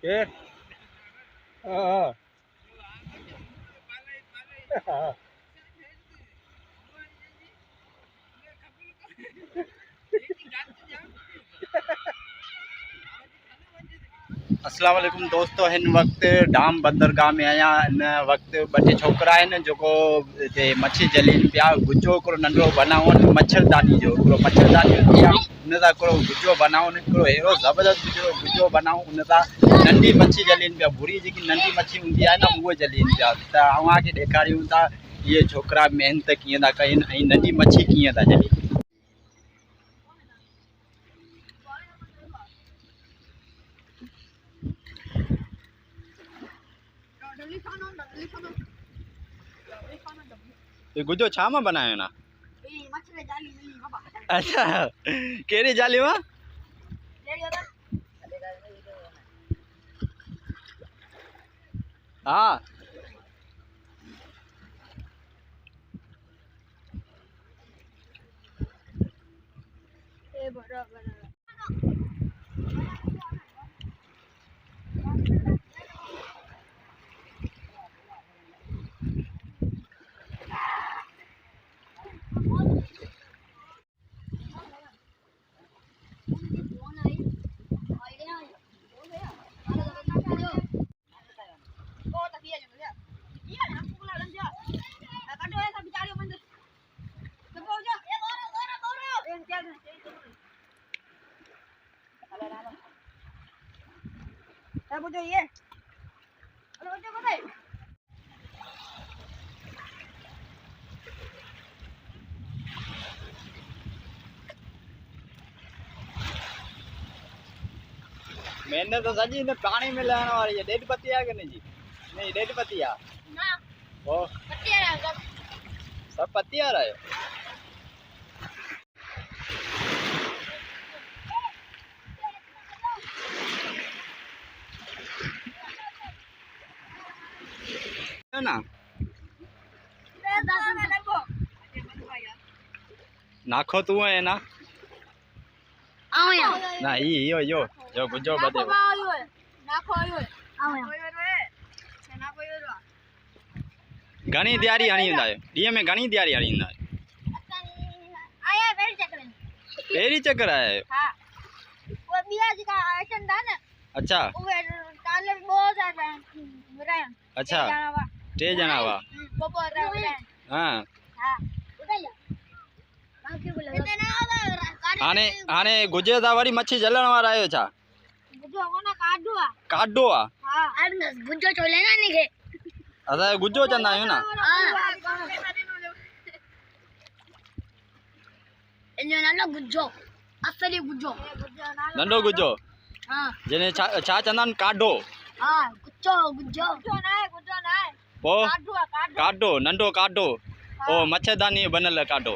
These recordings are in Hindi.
के हाँ हाँ अस्सलाम वालेकुम दोस्तों। हिन वक्त डाम बंदरगाह में आया। इन वक्त बटे छोकरा जो मच्छी जलीन पिया। गुजो नंढो बनाओ मच्छरदानी जो मच्छरदानी उन गुजो बनाओ हेरो ज़बरदस्त गुजो बनाओ उन नंढी मच्छी जलीन पिया। भुरी जी नंढी मच्छी होंगी है ना वो जलीन पिया। तो ॾेखारियूं था ये छोकरा मेहनत किएं था कनि नंढी मच्छी किएं था जलीन। ये गुजो छा में बनायो ना? अच्छा केरी जाली में? हाँ ये मैंने तो सजी ने पानी में लाने वाली है। डेढ़ पत्ती है कि नहीं जी? नहीं डेढ़ पत्ती है ना। वो पत्ती है सब पत्ती आ रहा है। है ना नाखो तू है ना ना यो यो जो गुजो बदे घणी तैयारी हणी हूंदा ॾींहं में घणी तैयारी हणी हूंदा पहिरीं चक्कर आया अच्छा अच्छा टे ॼणा हुआ हाँ हाणे हाणे गुजे था वरी मच्छी जलण वारा आहियो छा? काडो आहे गुजो चोले ना निके असां गुजो चवंदा आहियूं ना। इनजो नालो गुजो असली गुजो नंढो गुजो हां जने छा चवंदा आहिनि काडो हां गुजो गुजो गुजो ना आहे वो काडो नंढो काडो ओ मच्छरदानी बनल काडो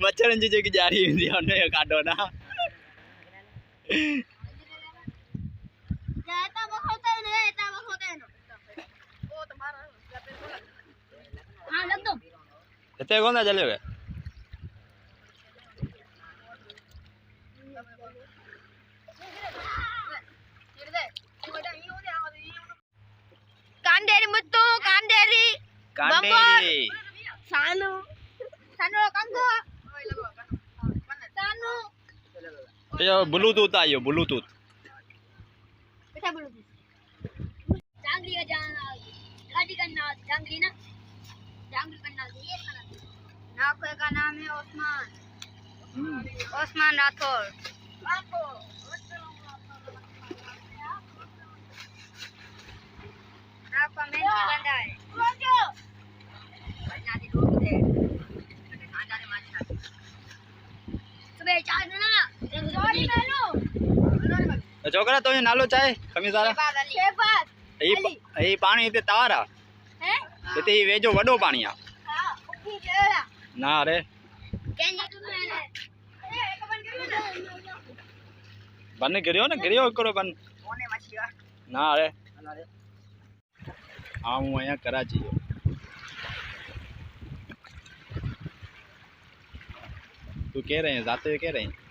मच्छरनि जी जेकी ॼारी हूंदी आहे उनजो काडो ना। हिते कोन था चलियो कांडेरी मुत्तू कांडेरी कांडेरी सानू सानू कंगो सानू यो ब्लूटूथ आयो ब्लूटूथ बेटा ब्लूटूथ जांगली का जाना गाड़ी का नाम जांगली ना जांगली का नाम ये नाम का नाम है ओस्मान ओस्मान राठौर आपका मेन बंदा है छोकरा तो नालो चाहे खमीसारा ये पानी इते तार आ इते वेजो वडो पानी आ ना रे बन गिरियो ना गिरियो करो बन ना रे हाँ हूँ अँ कराची तू कह रहे हैं जाते हुए कह रहे हैं